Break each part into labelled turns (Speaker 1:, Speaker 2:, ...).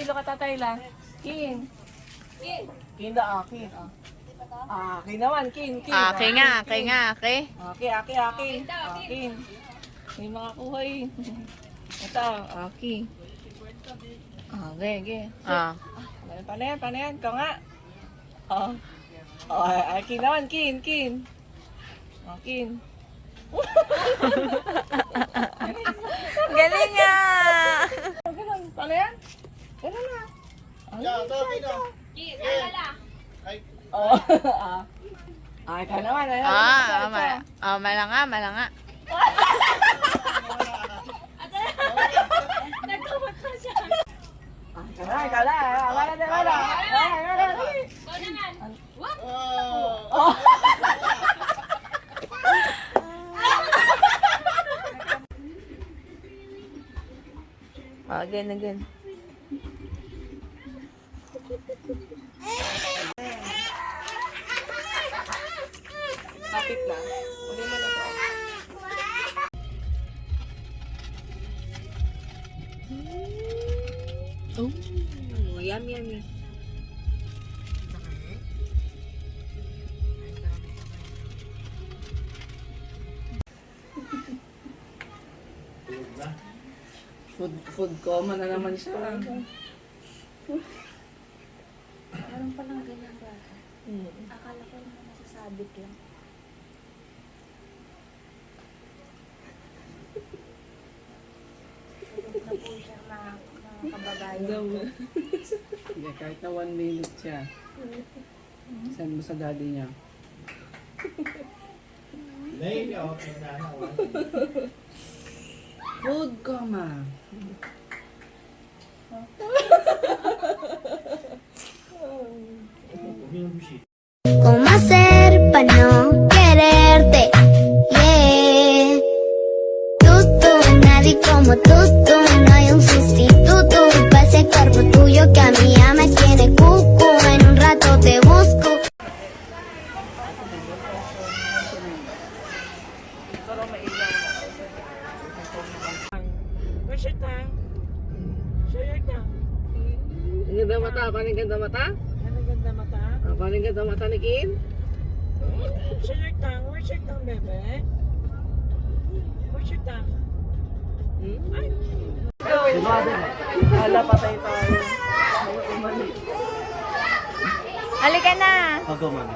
Speaker 1: Kilo ka tatay la. Kin. Kin da akin. Akin naman, kin.
Speaker 2: Aki nga, aki nga, aki.
Speaker 1: Akin. May mga kuhay. Ito, aki. Okay.
Speaker 2: Ah.
Speaker 1: Paano yan? Ikaw nga. Akin naman, kin. Akin.
Speaker 2: Galing nga!
Speaker 1: Ganun, paano yan? Ganun na. Ikaw naman.
Speaker 2: Malanga.
Speaker 1: Ikaw na. Wala.
Speaker 2: Again.
Speaker 1: Kapit na. Uli mo na to. Oh, yummy. Food coma na naman siya.
Speaker 3: Parang palang ganyan ba? Akala ko naman nasasabit lang. Sagot na po siya mga kababayan ko.
Speaker 1: Hindi, kahit na 1 minute siya. Send mo sa daddy niya. Food coma.
Speaker 4: ¿Cómo hacer para no quererte? Yeah. Nadie como tú, no hay un sustituto para ese cuerpo tuyo que a mí ya me tiene cuco. En un rato te busco.
Speaker 1: Where's your tongue? Show your tongue. Ang ganda mata. Paano ang ganda mata?
Speaker 3: Ano ganda mata?
Speaker 1: Paano ang ganda mata ni Kin?
Speaker 3: Show your tongue. Where's your tongue, bebe? Where's your tongue?
Speaker 1: Ay! Hala, patay tayo.
Speaker 2: Halika na!
Speaker 5: Go man.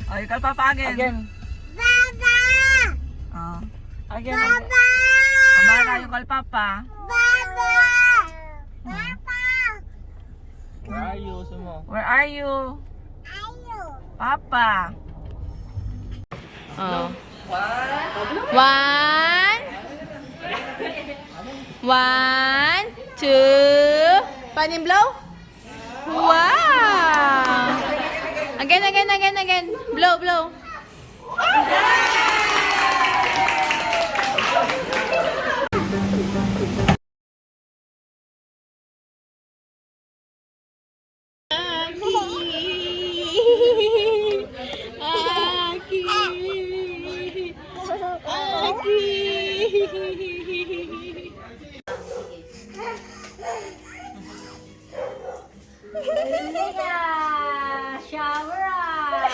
Speaker 1: Ay, kalpapa again.
Speaker 4: Baba!
Speaker 1: Again. Amara yung kalpapa.
Speaker 4: Baba! Baba!
Speaker 1: Where are you? Sumo.
Speaker 2: Where are you?
Speaker 4: Ayo!
Speaker 2: Papa. Oh. One, two. Panim blow? Wow! Again. Blow.
Speaker 3: Shower ah!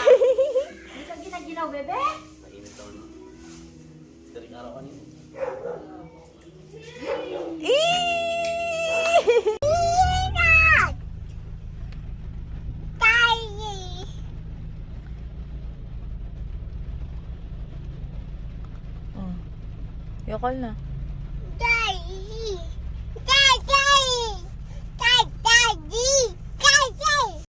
Speaker 3: Hindi ka ginaginaw, bebe?
Speaker 2: Yokol na.
Speaker 4: Daddy!